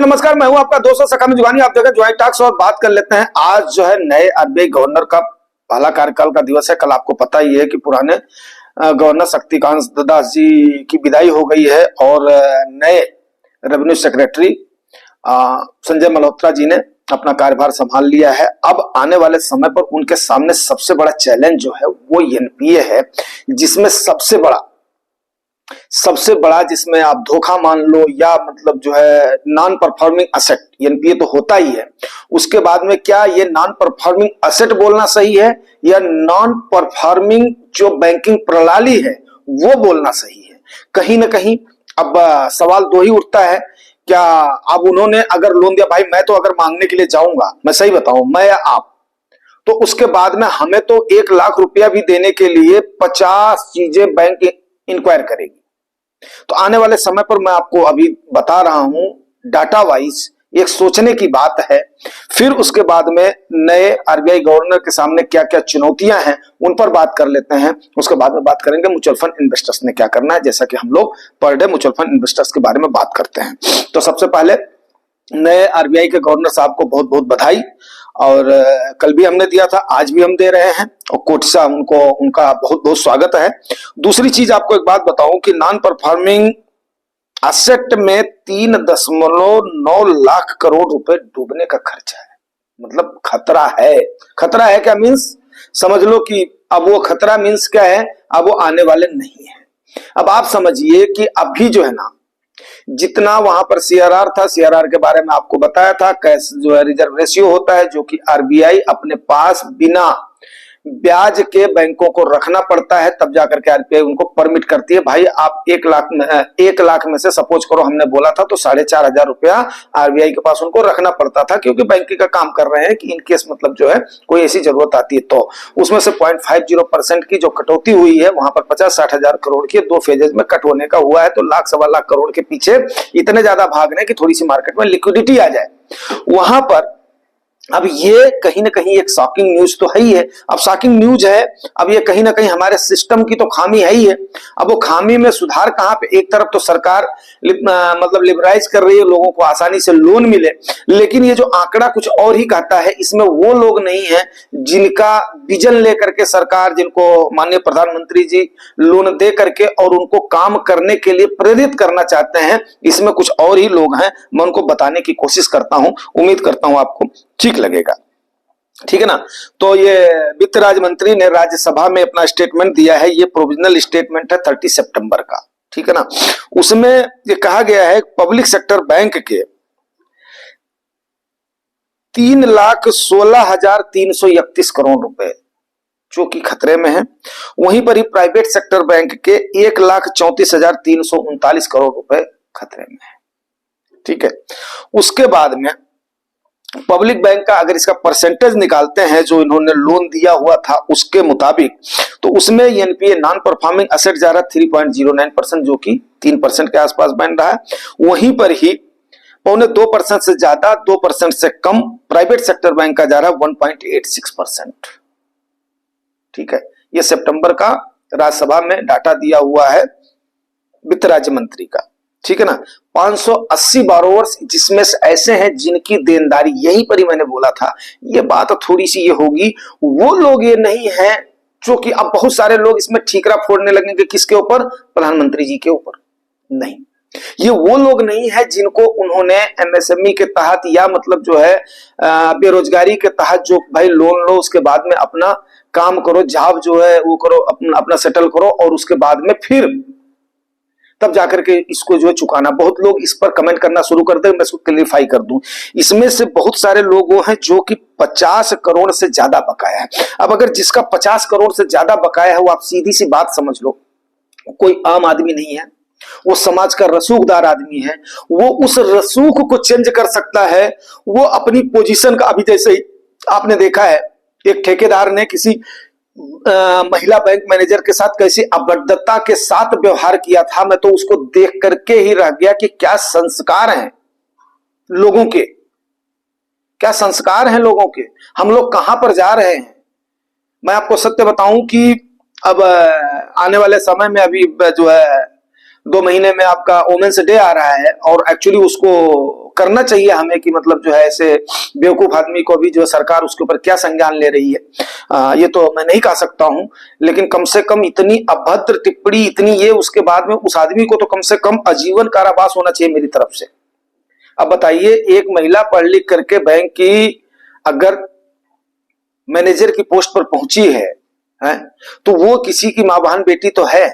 तो नमस्कार, मैं हूं आपका दोस्त सखामी जुगानी। आप देखें ज्वाइंट टॉक्स और बात कर लेते हैं। आज जो है नए आरबीआई गवर्नर का पहला कार्यकाल का दिवस है। कल आपको पता ही है कि पुराने गवर्नर शक्तिकांत दास जी की विदाई हो गई है और नए रेवेन्यू सेक्रेटरी संजय मल्होत्रा जी ने अपना कार्यभार संभाल लिया है। अब आने वाले समय पर उनके सामने सबसे बड़ा चैलेंज जो है वो एनपीए है, जिसमें सबसे बड़ा जिसमें आप धोखा मान लो या मतलब जो है नॉन परफॉर्मिंग असेट, एनपीए तो होता ही है। उसके बाद में क्या ये नॉन परफॉर्मिंग असेट बोलना सही है या नॉन परफॉर्मिंग जो बैंकिंग प्रणाली है वो बोलना सही है? कहीं ना कहीं अब सवाल दो ही उठता है। क्या अब उन्होंने अगर लोन दिया, भाई मैं तो अगर मांगने के लिए जाऊंगा, मैं सही बताऊं, मैं या आप, तो उसके बाद में हमें तो 1 लाख रुपया भी देने के लिए 50 चीजें बैंक इंक्वायर करेगी। तो आने वाले समय पर मैं आपको अभी बता रहा हूं, डाटा वाइज एक सोचने की बात है। फिर उसके बाद में नए आरबीआई गवर्नर के सामने क्या क्या चुनौतियां हैं उन पर बात कर लेते हैं। उसके बाद में बात करेंगे म्यूचुअल फंड इन्वेस्टर्स ने क्या करना है, जैसा कि हम लोग per day mutual fund investors के बारे में बात करते हैं। तो सबसे पहले नए आरबीआई के गवर्नर साहब को बहुत बहुत बधाई। और कल भी हमने दिया था, आज भी हम दे रहे हैं और कोटि से उनका बहुत बहुत स्वागत है। दूसरी चीज आपको एक बात बताऊं कि नॉन परफॉर्मिंग असेट में 3.9 लाख करोड़ रुपए डूबने का खर्चा है। मतलब खतरा है। खतरा है क्या मीन्स समझ लो कि अब वो खतरा मीन्स क्या है, अब वो आने वाले नहीं है। अब आप समझिए कि अभी जो है ना, जितना वहां पर सीआरआर था, सीआरआर के बारे में आपको बताया था, कैसे जो है रिजर्व रेशियो होता है जो कि आरबीआई अपने पास बिना ब्याज के बैंकों को रखना पड़ता है, तब जाकर के आरबीआई उनको परमिट करती है। भाई आप 1 लाख में से सपोज करो हमने बोला था तो 4,500 रुपया आरबीआई के पास उनको रखना पड़ता था, क्योंकि बैंकिंग का काम कर रहे हैं कि इनकेस मतलब जो है कोई ऐसी जरूरत आती है तो उसमें से 0.50% की जो कटौती हुई है वहां पर 50-60 हजार करोड़ की 2 फेजेज में कट होने का हुआ है। तो 1,00,000-1.25 लाख करोड़ के पीछे इतने ज्यादा भाग रहे हैं कि थोड़ी सी मार्केट में लिक्विडिटी आ जाए। वहां पर अब ये कहीं ना कहीं एक शॉकिंग न्यूज तो है ही है। अब शॉकिंग न्यूज है, अब ये कहीं ना कहीं हमारे सिस्टम की तो खामी है ही है। अब वो खामी में सुधार कहां पे? एक तरफ तो सरकार मतलब लिबराइज कर रही है, लोगों को आसानी से लोन मिले, लेकिन ये जो आंकड़ा कुछ और ही कहता है। इसमें वो लोग नहीं है जिनका विजन लेकर के सरकार, जिनको माननीय प्रधानमंत्री जी लोन दे करके और उनको काम करने के लिए प्रेरित करना चाहते हैं। इसमें कुछ और ही लोग हैं। मैं उनको बताने की कोशिश करता हूं, उम्मीद करता हूं आपको ठीक लगेगा, ठीक है ना। तो ये वित्त राज्य मंत्री ने राज्यसभा में अपना स्टेटमेंट दिया है। ये प्रोविजनल स्टेटमेंट है 30 सितंबर का, ठीक है ना। उसमें ये कहा गया है पब्लिक सेक्टर बैंक के 3,16,331 करोड़ रुपए जो कि खतरे में है। वहीं पर ही प्राइवेट सेक्टर बैंक के 1,34,339 करोड़ रुपए खतरे में है, ठीक है। उसके बाद में पब्लिक बैंक का अगर इसका परसेंटेज निकालते हैं जो इन्होंने लोन दिया हुआ था उसके मुताबिक, तो उसमें एनपीए नॉन परफॉर्मिंग असेट जा रहा है 3.09%, जो कि 3% के आसपास बन रहा है। वहीं पर ही 0.25% से ज्यादा, 2% से कम प्राइवेट सेक्टर बैंक का जा रहा है 1.86%, ठीक है। यह सितंबर का राज्यसभा में डाटा दिया हुआ है वित्त राज्य मंत्री का, ठीक है ना। 580 बारोवर्स जिसमें से ऐसे हैं जिनकी देनदारी, यहीं पर ही मैंने बोला था ये बात थोड़ी सी ये होगी, वो लोग ये नहीं है जो कि अब बहुत सारे लोग इसमें ठीकरा फोड़ने लगेंगे। किसके ऊपर? प्रधानमंत्री जी के ऊपर। नहीं, ये वो लोग नहीं है जिनको उन्होंने एमएसएमई के तहत या मतलब जो है बेरोजगारी के तहत जो भाई लोन लो, उसके बाद में अपना काम करो, जॉब जो है वो करो, अपना सेटल करो और उसके बाद में फिर तब जाकर के इसको जो है चुकाना। बहुत लोग इस पर कमेंट करना शुरू कर दे, मैं इसको क्लियरफाई कर दूं। इसमें से बहुत सारे लोग वो हैं जो कि 50 करोड़ से ज्यादा बकाया है। अब अगर जिसका 50 करोड़ से ज्यादा बकाया है, वो आप सीधी सी बात समझ लो, कोई आम आदमी नहीं है, वो समाज का रसूखदार आदमी है। वो उस रसूख को चेंज कर सकता है, वो अपनी पोजीशन का। अभी जैसे ही आपने देखा है एक ठेकेदार ने किसी महिला बैंक मैनेजर के साथ कैसी अभद्रता के साथ व्यवहार किया था, मैं तो उसको देख करके ही रह गया कि क्या संस्कार हैं लोगों के, क्या संस्कार हैं लोगों के, हम लोग कहां पर जा रहे हैं। मैं आपको सत्य बताऊं कि अब आने वाले समय में अभी जो है 2 महीने में आपका वोमेन्स डे आ रहा है और एक्चुअली उसको करना चाहिए हमें कि मतलब जो है ऐसे बेवकूफ आदमी को भी जो सरकार उसके ऊपर क्या संज्ञान ले रही है, ये तो मैं नहीं कह सकता हूं, लेकिन कम से कम इतनी अभद्र टिप्पणी, इतनी ये, उसके बाद में उस आदमी को तो कम से कम आजीवन कारावास होना चाहिए मेरी तरफ से। अब बताइए, एक महिला पढ़ लिख करके बैंक की अगर मैनेजर की पोस्ट पर पहुंची है तो वो किसी की मां बहन बेटी तो है।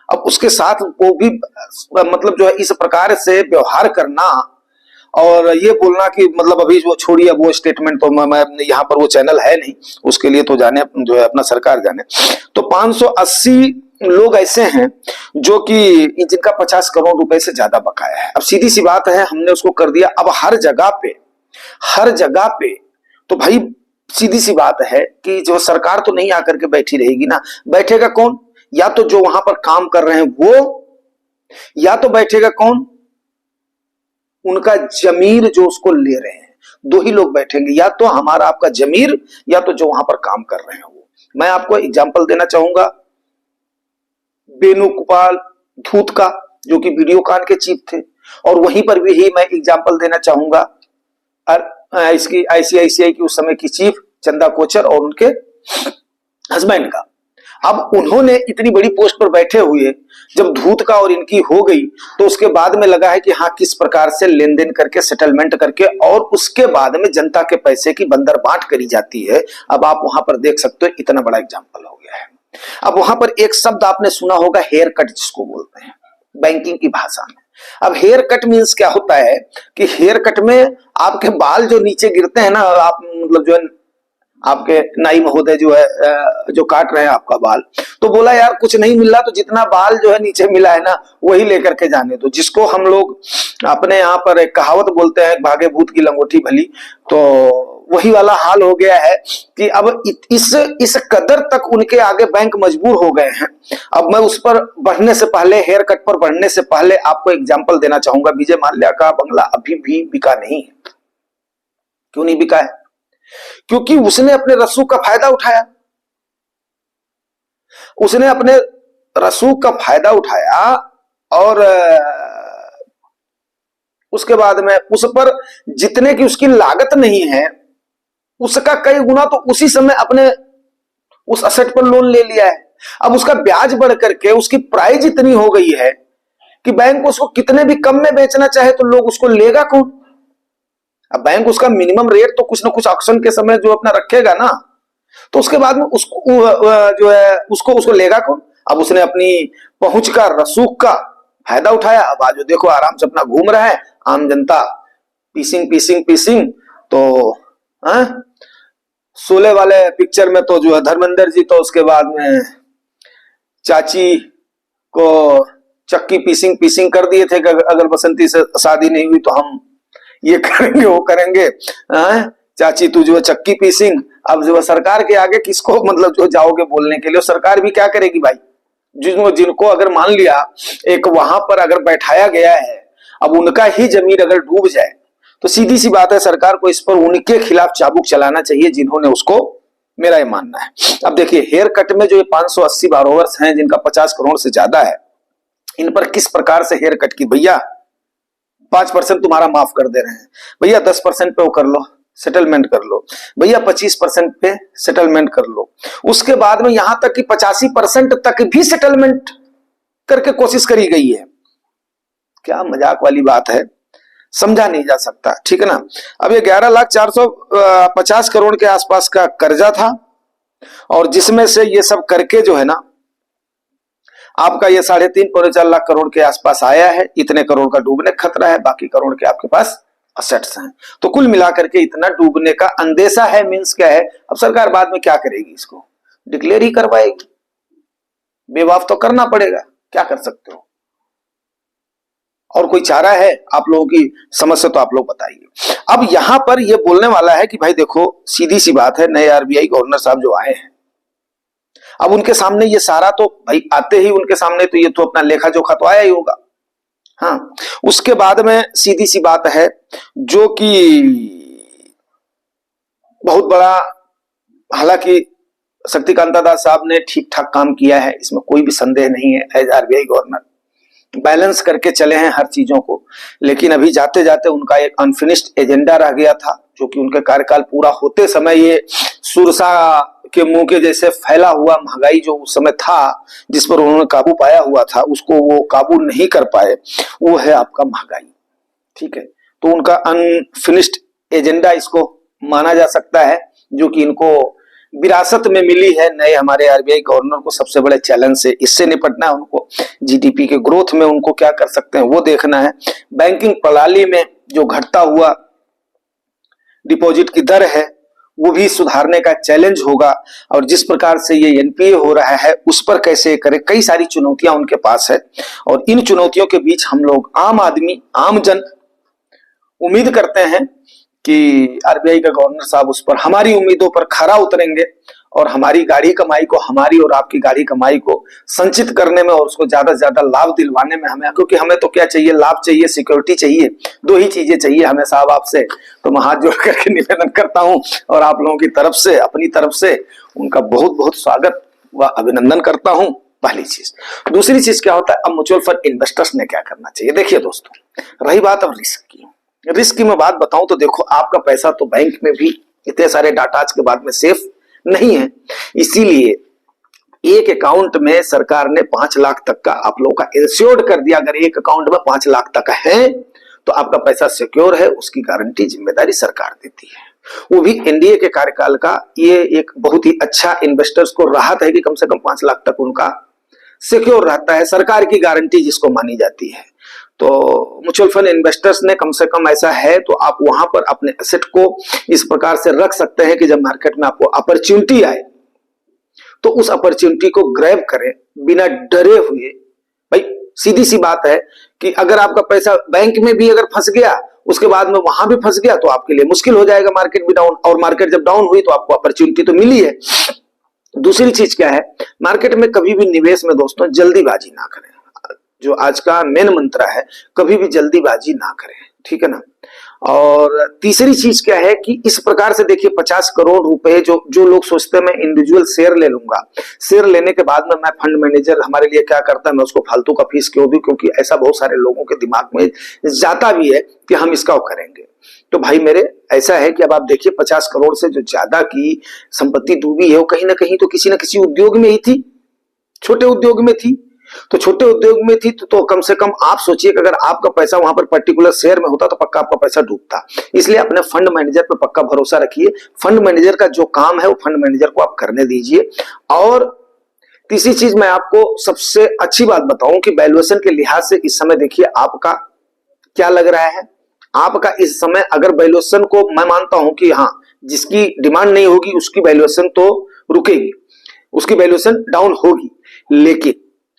अब उसके साथ वो भी मतलब जो है इस प्रकार से व्यवहार करना और ये बोलना कि मतलब अभी वो छोड़िए, वो स्टेटमेंट तो मैं यहाँ पर वो चैनल है नहीं, उसके लिए तो जाने जो है अपना सरकार जाने। तो 580 लोग ऐसे हैं जो कि जिनका 50 करोड़ रुपए से ज्यादा बकाया है। अब सीधी सी बात है, हमने उसको कर दिया। अब हर जगह पे तो भाई सीधी सी बात है कि जो सरकार तो नहीं आकर के बैठी रहेगी ना। बैठेगा कौन? या तो जो वहां पर काम कर रहे हैं वो, या तो बैठेगा कौन? उनका जमीर जो उसको ले रहे हैं। दो ही लोग बैठेंगे, या तो हमारा आपका जमीर, या तो जो वहां पर काम कर रहे हैं वो। मैं आपको एग्जांपल देना चाहूंगा वेणुगोपाल धूत का, जो कि वीडियोकॉन के चीफ थे, और वहीं पर भी ही मैं एग्जांपल देना चाहूंगा इसकी आईसीआईसीआई की उस समय की चीफ चंदा कोचर और उनके हस्बैंड का। अब उन्होंने इतनी बड़ी पोस्ट पर बैठे हुए जब धूत का और इनकी हो गई, तो उसके बाद में लगा है कि हाँ किस प्रकार से लेन देन करके, सेटलमेंट करके, और उसके बाद में जनता के पैसे की बंदर बांट करी जाती है। अब आप वहां पर देख सकते हो, इतना बड़ा एग्जाम्पल हो गया है। अब वहां पर एक शब्द आपने सुना होगा, हेयर कट जिसको बोलते हैं बैंकिंग की भाषा में। अब हेयर कट मीन्स क्या होता है कि हेयर कट में आपके बाल जो नीचे गिरते हैं ना, आप मतलब जो है आपके नाई महोदय जो है जो काट रहे हैं आपका बाल, तो बोला यार कुछ नहीं मिल रहा तो जितना बाल जो है नीचे मिला है ना वही लेकर के जाने दो। जिसको हम लोग अपने यहाँ पर एक कहावत बोलते हैं, भागे भूत की लंगोटी भली, तो वही वाला हाल हो गया है कि अब इस कदर तक उनके आगे बैंक मजबूर हो गए हैं। अब मैं उस पर बढ़ने से पहले, हेयर कट पर बढ़ने से पहले आपको एग्जाम्पल देना चाहूंगा। विजय माल्या का बंगला अभी भी बिका नहीं है। क्यों नहीं बिका है? क्योंकि उसने अपने रसूख का फायदा उठाया। उसने अपने रसूख का फायदा उठाया और उसके बाद में उस पर जितने की उसकी लागत नहीं है उसका कई गुना तो उसी समय अपने उस असेट पर लोन ले लिया है। अब उसका ब्याज बढ़ करके उसकी प्राइस इतनी हो गई है कि बैंक उसको कितने भी कम में बेचना चाहे तो लोग उसको लेगा कौन? अब बैंक उसका मिनिमम रेट तो कुछ ना कुछ ऑक्शन के समय जो अपना रखेगा ना, तो उसके बाद में उसको जो है उसको लेगा कौन? अब उसने अपनी पहुंच का, रसूख का फायदा उठाया। अब आज देखो आराम से अपना घूम रहा है, आम जनता पीसिंग। तो शोले वाले पिक्चर में तो जो है धर्मेंद्र जी तो उसके बाद में चाची को चक्की पीसिंग कर दिए थे कि अगर बसंती से शादी नहीं हुई तो हम ये करेंगे वो करेंगे। चाची तू जो है चक्की पीसिंग। अब जो सरकार के आगे किसको मतलब जो जाओगे बोलने के लिए? सरकार भी क्या करेगी भाई? जिनको अगर मान लिया एक वहां पर अगर बैठाया गया है, अब उनका ही जमीन अगर डूब जाए तो सीधी सी बात है सरकार को इस पर उनके खिलाफ चाबुक चलाना चाहिए जिन्होंने उसको, मेरा ये मानना है। अब देखिए हेयर कट में जो ये 580 बारोवर्स हैं जिनका 50 करोड़ से ज्यादा है, इन पर किस प्रकार से हेयर कट की? भैया 5% तुम्हारा माफ कर दे रहे हैं, भैया 10% पे वो कर लो, सेटलमेंट कर लो, भैया 25% पे सेटलमेंट कर लो। उसके बाद में यहां तक कि 85% तक भी सेटलमेंट करके कोशिश करी गई है। क्या मजाक वाली बात है, समझा नहीं जा सकता, ठीक है ना। अब ये 11,450 करोड़ के आसपास का कर्जा था और जिसमें से ये सब करके जो है ना आपका ये 3.5 पौने 4 लाख करोड़ के आसपास आया है। इतने करोड़ का डूबने खतरा है, बाकी करोड़ के आपके पास असेट्स हैं। तो कुल मिलाकर के इतना डूबने का अंदेशा है। मींस क्या है? अब सरकार बाद में क्या करेगी? इसको डिक्लेयर ही करवाएगी। बेवाफ तो करना पड़ेगा, क्या कर सकते हो? और कोई चारा है? आप लोगों की समस्या तो आप लोग बताइए। अब यहां पर यह बोलने वाला है कि भाई देखो सीधी सी बात है, नए आरबीआई गवर्नर साहब जो आए हैं, अब उनके सामने ये सारा तो भाई आते ही उनके सामने तो ये तो अपना लेखा जोखा तो आया ही होगा। हाँ, उसके बाद में सीधी सी बात है जो कि बहुत बड़ा, हालांकि शक्तिकांता दास साहब ने ठीक ठाक काम किया है, इसमें कोई भी संदेह नहीं है एज आरबीआई गवर्नर। बैलेंस करके चले हैं हर चीजों को, लेकिन अभी जाते जाते उनका एक अनफिनिश्ड एजेंडा रह गया था, जो कि उनके कार्यकाल पूरा होते समय ये सुरसा के मुंह के जैसे फैला हुआ महंगाई जो उस समय था, जिस पर उन्होंने काबू पाया हुआ था, उसको वो काबू नहीं कर पाए। वो है आपका महंगाई। ठीक है, तो उनका अनफिनिश्ड एजेंडा इसको माना जा सकता है, जो कि इनको विरासत में मिली है नए हमारे आरबीआई गवर्नर को। सबसे बड़े चैलेंज से इससे निपटना है उनको, जीडीपी के ग्रोथ में उनको क्या कर सकते हैं वो देखना है, बैंकिंग प्रणाली में जो घटता हुआ डिपॉजिट की दर है वो भी सुधारने का चैलेंज होगा, और जिस प्रकार से ये एनपीए हो रहा है उस पर कैसे करें, कई सारी चुनौतियां उनके पास है। और इन चुनौतियों के बीच हम लोग आम आदमी, आम जन उम्मीद करते हैं कि आरबीआई का गवर्नर साहब उस पर हमारी उम्मीदों पर खरा उतरेंगे और हमारी गाढ़ी कमाई को, हमारी और आपकी गाढ़ी कमाई को संचित करने में और उसको ज्यादा से ज्यादा लाभ दिलवाने में हमें, क्योंकि हमें तो क्या चाहिए, लाभ चाहिए, सिक्योरिटी चाहिए, दो ही चीजें चाहिए हमें साहब आपसे। तो मैं हाथ जोड़ करके निवेदन करता हूं और आप लोगों की तरफ से, अपनी तरफ से उनका बहुत बहुत स्वागत व अभिनंदन करता हूं। पहली चीज। दूसरी चीज क्या होता है, अब म्यूचुअल फंड इन्वेस्टर्स ने क्या करना चाहिए। देखिए दोस्तों, रही बात अब रिस्क की, रिस्क की मैं बात बताऊं तो देखो, आपका पैसा तो बैंक में भी इतने सारे डाटा आज के बाद में सेफ नहीं है, इसीलिए एक अकाउंट में सरकार ने 5 लाख तक का आप लोगों का इंश्योर्ड कर दिया। अगर एक अकाउंट में 5 लाख तक है तो आपका पैसा सिक्योर है, उसकी गारंटी जिम्मेदारी सरकार देती है। वो भी एनडीए के कार्यकाल का ये एक बहुत ही अच्छा इन्वेस्टर्स को राहत है कि कम से कम 5 लाख तक उनका सिक्योर रहता है, सरकार की गारंटी जिसको मानी जाती है। तो म्यूचुअल फंड इन्वेस्टर्स ने कम से कम ऐसा है तो आप वहां पर अपने एसेट को इस प्रकार से रख सकते हैं कि जब मार्केट में आपको अपॉर्चुनिटी आए तो उस अपॉर्चुनिटी को ग्रैब करें बिना डरे हुए। भाई सीधी सी बात है कि अगर आपका पैसा बैंक में भी अगर फंस गया, उसके बाद में वहां भी फंस गया, तो आपके लिए मुश्किल हो जाएगा, मार्केट भी डाउन, और मार्केट जब डाउन हुई तो आपको अपॉर्चुनिटी तो मिली है। दूसरी चीज क्या है, मार्केट में कभी भी निवेश में दोस्तों जल्दीबाजी ना करें, जो आज का मेन मंत्र है, कभी भी जल्दीबाजी ना करें, ठीक है ना। और तीसरी चीज क्या है कि इस प्रकार से देखिए 50 करोड़ रुपए जो लोग सोचते हैं मैं इंडिविजुअल शेयर ले लूंगा, शेयर लेने के बाद में मैं फंड मैनेजर हमारे लिए क्या करता है, मैं उसको फालतू का फीस क्यों दूं, क्योंकि ऐसा बहुत सारे लोगों के दिमाग में जाता भी है कि हम इसका करेंगे। तो भाई मेरे ऐसा है कि अब आप देखिए 50 करोड़ से जो ज्यादा की संपत्ति डूबी है वो कहीं ना कहीं तो किसी न किसी उद्योग में ही थी, छोटे उद्योग में थी। तो छोटे उद्योग में थी तो कम से कम आप सोचिए कि अगर आपका पैसा वहां पर पर्टिकुलर शेयर में होता तो पक्का आपका पैसा डूबता। इसलिए अपने फंड मैनेजर पर पक्का भरोसा रखिए, फंड मैनेजर का जो काम है वो फंड मैनेजर को आप करने दीजिए। और तीसरी चीज मैं आपको सबसे अच्छी बात बताऊं कि वैल्यूएशन के लिहाज से इस समय देखिए आपका क्या लग रहा है। आपका इस समय अगर वैल्यूएशन को मैं मानता हूं कि हाँ, जिसकी डिमांड नहीं होगी उसकी वैल्यूएशन तो रुकेगी, उसकी वैल्यूएशन डाउन होगी, लेकिन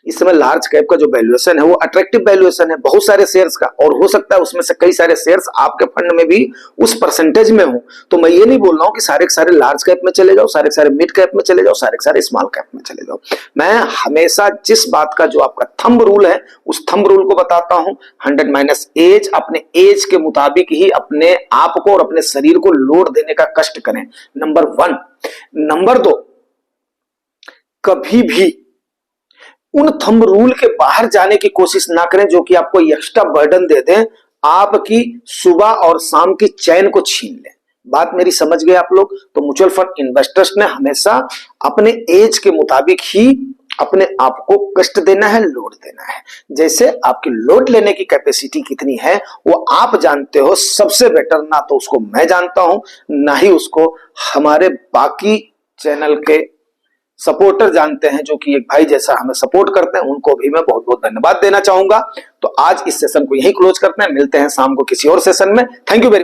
इस समय लार्ज कैप का जो वैल्यूएशन है वो अट्रैक्टिव वैल्यूएशन है बहुत सारे शेयर्स का, और हो सकता है उसमें से कई सारे शेयर्स आपके फंड में भी उस परसेंटेज में हो। तो मैं ये नहीं बोल रहा हूं कि सारे के सारे लार्ज कैप में चले जाओ, सारे के सारे मिड कैप में चले जाओ, सारे के सारे स्मॉल कैप में चले जाओ। मैं हमेशा जिस बात का जो आपका थंब रूल है उस थंब रूल को बताता हूं, 100 माइनस एज, अपने एज के मुताबिक ही अपने आप को और अपने शरीर को लोड देने का कष्ट करें, नंबर 1। नंबर 2, कभी भी उन थंब रूल के बाहर जाने की कोशिश ना करें जो कि आपको एक्स्ट्रा बर्डन दे दें, आपकी सुबह और शाम की चैन को छीन लें। बात मेरी समझ गए आप लोग। तो म्यूचुअल फंड इन्वेस्टर्स ने हमेशा अपने एज के मुताबिक ही अपने आप को कष्ट देना है, लोड देना है। जैसे आपकी लोड लेने की कैपेसिटी कितनी है वो आप जानते हो सबसे बेटर, ना तो उसको मैं जानता हूं ना ही उसको हमारे बाकी चैनल के सपोर्टर जानते हैं, जो कि एक भाई जैसा हमें सपोर्ट करते हैं। उनको भी मैं बहुत बहुत धन्यवाद देना चाहूंगा। तो आज इस सेशन को यहीं क्लोज करते हैं, मिलते हैं शाम को किसी और सेशन में। Thank you very much.